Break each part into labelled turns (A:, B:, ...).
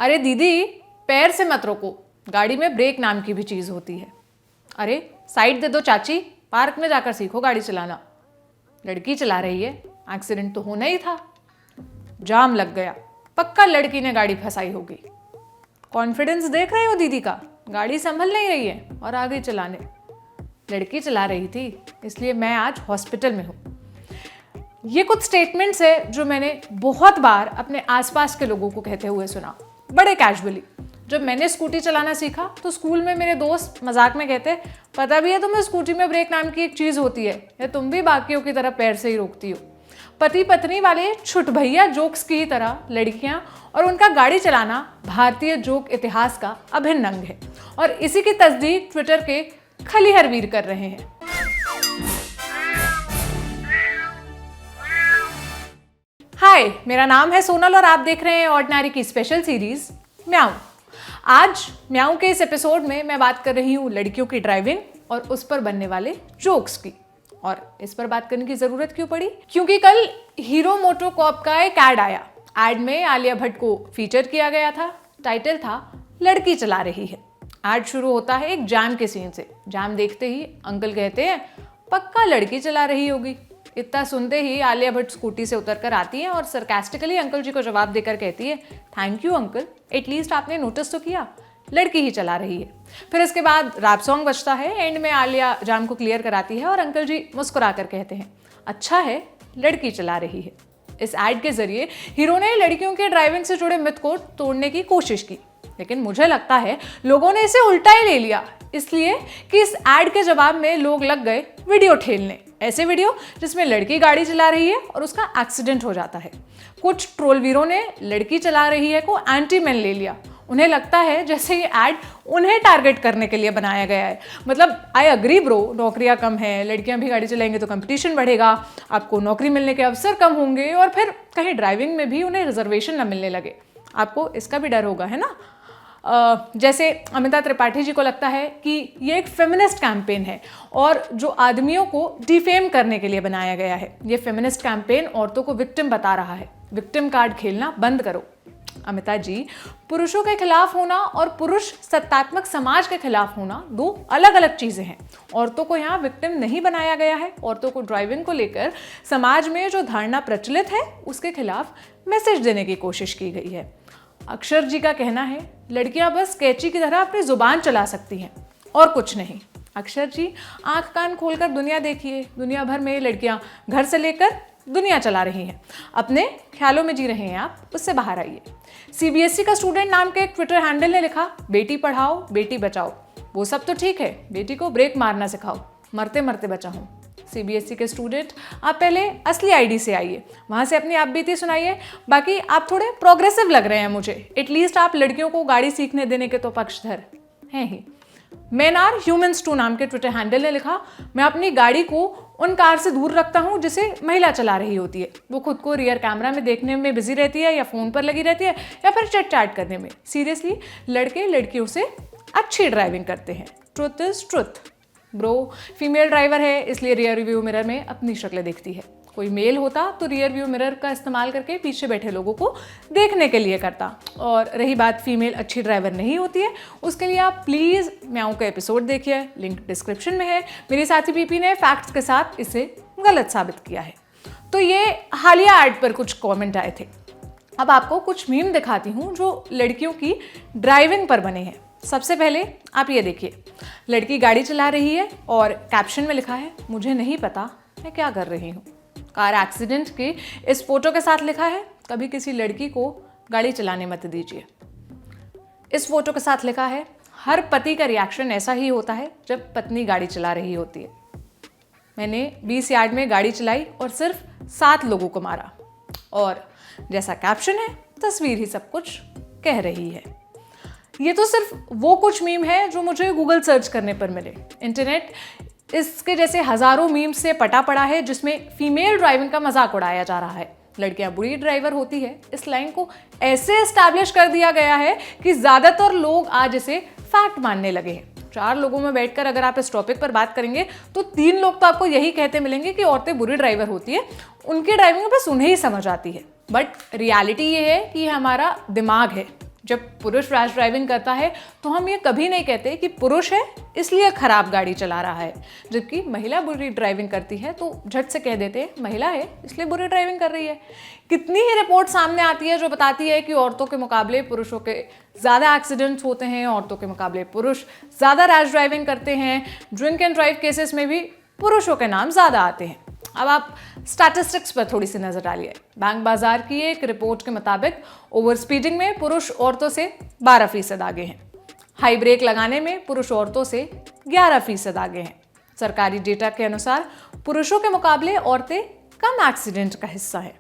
A: अरे दीदी, पैर से मत रोको, गाड़ी में ब्रेक नाम की भी चीज होती है। अरे साइड दे दो चाची, पार्क में जाकर सीखो गाड़ी चलाना। लड़की चला रही है, एक्सीडेंट तो होना ही था। जाम लग गया, पक्का लड़की ने गाड़ी फंसाई होगी। कॉन्फिडेंस देख रहे हो दीदी का, गाड़ी संभल नहीं रही है और आ गई चलाने। लड़की चला रही थी, इसलिए मैं आज हॉस्पिटल में हूँ। ये कुछ स्टेटमेंट्स है जो मैंने बहुत बार अपने आसपास के लोगों को कहते हुए सुना, बड़े कैजुअली। जब मैंने स्कूटी चलाना सीखा तो स्कूल में मेरे दोस्त मजाक में कहते, पता भी है तुम्हें स्कूटी में ब्रेक नाम की एक चीज होती है, या तुम भी बाकियों की तरह पैर से ही रोकती हो। पति पत्नी वाले छुट भैया जोक्स की ही तरह लड़कियां और उनका गाड़ी चलाना भारतीय जोक इतिहास का अभिन्न अंग है, और इसी की तस्दीक ट्विटर के खलिहर वीर कर रहे हैं। हाय, मेरा नाम है सोनल और आप देख रहे हैं ऑर्डिनरी की स्पेशल सीरीज म्याऊं। आज म्याऊं के इस एपिसोड में मैं बात कर रही हूँ लड़कियों की ड्राइविंग और उस पर बनने वाले जोक्स की। और इस पर बात करने की जरूरत क्यों पड़ी? क्योंकि कल हीरो मोटोकॉर्प का एक ऐड आया। ऐड में आलिया भट्ट को फीचर किया गया था। टाइटल था लड़की चला रही है। ऐड शुरू होता है एक जैम के सीन से। जैम देखते ही अंकल कहते हैं, पक्का लड़की चला रही होगी। इतना सुनते ही आलिया भट्ट स्कूटी से उतरकर आती है और सरकास्टिकली अंकल जी को जवाब देकर कहती है, थैंक यू अंकल, एटलीस्ट आपने नोटिस तो किया, लड़की ही चला रही है। फिर इसके बाद रैप सॉन्ग बजता है। एंड में आलिया जाम को क्लियर कराती है और अंकल जी मुस्कुरा कर कहते हैं, अच्छा है लड़की चला रही है। इस ऐड के जरिए हीरो ने लड़कियों के ड्राइविंग से जुड़े मिथ को तोड़ने की कोशिश की, लेकिन मुझे लगता है लोगों ने इसे उल्टा ही ले लिया, इसलिए कि इस ऐड के जवाब में लोग लग गए वीडियो ठेलने। ऐसे वीडियो जिसमें लड़की गाड़ी चला रही है और उसका एक्सीडेंट हो जाता है। कुछ ट्रोल वीरों ने लड़की चला रही है को एंटी मैन ले लिया। उन्हें लगता है जैसे ये ऐड उन्हें टारगेट करने के लिए बनाया गया है। मतलब आई अग्री ब्रो, नौकरियां कम है, लड़कियां भी गाड़ी चलाएंगे तो कंपटीशन बढ़ेगा, आपको नौकरी मिलने के अवसर कम होंगे और फिर कहीं ड्राइविंग में भी उन्हें रिजर्वेशन न मिलने लगे। आपको इसका भी डर होगा, है ना? जैसे अमिता त्रिपाठी जी को लगता है कि ये एक फेमिनिस्ट कैंपेन है और जो आदमियों को डिफेम करने के लिए बनाया गया है। ये फेमिनिस्ट कैंपेन औरतों को विक्टिम बता रहा है। विक्टिम कार्ड खेलना बंद करो। अमिता जी, पुरुषों के खिलाफ होना और पुरुष सत्तात्मक समाज के खिलाफ होना दो अलग अलग चीजें हैं। औरतों को यहाँ विक्टिम नहीं बनाया गया है। औरतों को ड्राइविंग को लेकर समाज में जो धारणा प्रचलित है उसके खिलाफ मैसेज देने की कोशिश की गई है। अक्षर जी का कहना है, लड़कियां बस कैची की तरह अपनी जुबान चला सकती हैं और कुछ नहीं। अक्षर जी, आंख कान खोलकर दुनिया देखिए। दुनिया भर में लड़कियां घर से लेकर दुनिया चला रही हैं। अपने ख्यालों में जी रहे हैं आप, उससे बाहर आइए। सीबीएसई का स्टूडेंट नाम के एक ट्विटर हैंडल ने लिखा, बेटी पढ़ाओ बेटी बचाओ। वो सब तो ठीक है, बेटी को ब्रेक मारना सिखाओ, मरते मरते बचाओ। सीबीएसई के स्टूडेंट, आप पहले असली आईडी से आइए, वहां से अपनी आप बीती सुनाइए। बाकी आप थोड़े प्रोग्रेसिव लग रहे हैं मुझे। एटलीस्ट आप लड़कियों को गाड़ी सीखने देने के तो पक्षधर हैं ही। मेन आर ह्यूमंस टू नाम के ट्विटर हैंडल ने लिखा, मैं अपनी गाड़ी को उन कार से दूर रखता हूं जिसे महिला चला रही होती है। वो खुद को रियर कैमरा में देखने में बिजी रहती है, या फोन पर लगी रहती है, या फिर चिट चैट करने में। सीरियसली, लड़के लड़कियों से अच्छी ड्राइविंग करते हैं। Truth is truth bro. Female driver है इसलिए रियर व्यू मिरर में अपनी शक्ल देखती है। कोई मेल होता तो रियर व्यू मिरर का इस्तेमाल करके पीछे बैठे लोगों को देखने के लिए करता। और रही बात फीमेल अच्छी ड्राइवर नहीं होती है, उसके लिए आप प्लीज़ म्याऊं का एपिसोड देखिए, लिंक डिस्क्रिप्शन में है। मेरी साथी पीपी ने फैक्ट्स के साथ इसे गलत साबित किया है। तो ये हालिया ऐड पर कुछ कॉमेंट आए थे। अब आपको कुछ मीम दिखाती हूँ जो लड़कियों की ड्राइविंग पर बने हैं। सबसे पहले आप ये देखिए, लड़की गाड़ी चला रही है और कैप्शन में लिखा है, मुझे नहीं पता मैं क्या कर रही हूँ। कार एक्सीडेंट के इस फोटो के साथ लिखा है, कभी किसी लड़की को गाड़ी चलाने मत दीजिए। इस फोटो के साथ लिखा है, हर पति का रिएक्शन ऐसा ही होता है जब पत्नी गाड़ी चला रही होती है। मैंने 20 यार्ड में गाड़ी चलाई और सिर्फ 7 लोगों को मारा। और जैसा कैप्शन है, तस्वीर ही सब कुछ कह रही है। ये तो सिर्फ वो कुछ मीम है जो मुझे गूगल सर्च करने पर मिले। इंटरनेट इसके जैसे हजारों मीम्स से पटा पड़ा है जिसमें फीमेल ड्राइविंग का मजाक उड़ाया जा रहा है। लड़कियां बुरी ड्राइवर होती है, इस लाइन को ऐसे एस्टैब्लिश कर दिया गया है कि ज्यादातर लोग आज इसे फैक्ट मानने लगे हैं। 4 लोगों में बैठकर अगर आप इस टॉपिक पर बात करेंगे तो 3 लोग तो आपको यही कहते मिलेंगे कि औरतें बुरी ड्राइवर होती है, उनकी ड्राइविंग बस उन्हें ही समझ आती है। बट रियलिटी ये है कि हमारा दिमाग है, जब पुरुष रैश ड्राइविंग करता है तो हम ये कभी नहीं कहते कि पुरुष है इसलिए खराब गाड़ी चला रहा है, जबकि महिला बुरी ड्राइविंग करती है तो झट से कह देते हैं महिला है इसलिए बुरी ड्राइविंग कर रही है। कितनी ही रिपोर्ट सामने आती है जो बताती है कि औरतों के मुकाबले पुरुषों के ज़्यादा एक्सीडेंट्स होते हैं, औरतों के मुकाबले पुरुष ज़्यादा रैश ड्राइविंग करते हैं, ड्रिंक एंड ड्राइव केसेस में भी पुरुषों के नाम ज़्यादा आते हैं। अब आप स्टैटिस्टिक्स पर थोड़ी सी नजर डालिए। बैंक बाजार की एक रिपोर्ट के मुताबिक ओवर स्पीडिंग में पुरुष औरतों से 12% आगे हैं। हाई ब्रेक लगाने में पुरुष औरतों से 11% आगे हैं। सरकारी डेटा के अनुसार पुरुषों के मुकाबले औरतें कम एक्सीडेंट का हिस्सा हैं।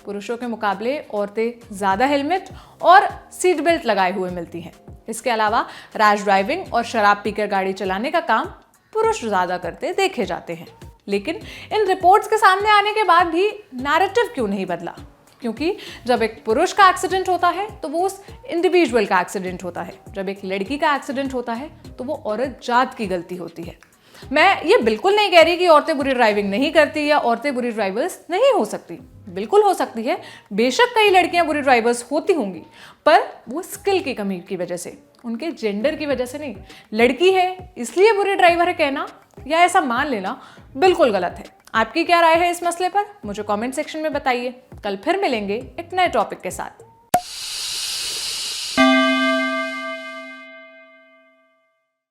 A: पुरुषों के मुकाबले औरतें ज़्यादा हेलमेट और सीट बेल्ट लगाए हुए मिलती हैं। इसके अलावा रैश ड्राइविंग और शराब पीकर गाड़ी चलाने का काम पुरुष ज़्यादा करते देखे जाते हैं। लेकिन इन रिपोर्ट्स के सामने आने के बाद भी नैरेटिव क्यों नहीं बदला? क्योंकि जब एक पुरुष का एक्सीडेंट होता है तो वो उस इंडिविजुअल का एक्सीडेंट होता है, जब एक लड़की का एक्सीडेंट होता है तो वो औरत जात की गलती होती है। मैं ये बिल्कुल नहीं कह रही कि औरतें बुरी ड्राइविंग नहीं करती या औरतें बुरी ड्राइवर्स नहीं हो सकती, बिल्कुल हो सकती है। बेशक कई लड़कियां बुरी ड्राइवर्स होती होंगी, पर वो स्किल की कमी की वजह से, उनके जेंडर की वजह से नहीं। लड़की है इसलिए बुरी ड्राइवर है कहना या ऐसा मान लेना बिल्कुल गलत है। आपकी क्या राय है इस मसले पर? मुझे कमेंट सेक्शन में बताइए। कल फिर मिलेंगे एक नए टॉपिक के साथ।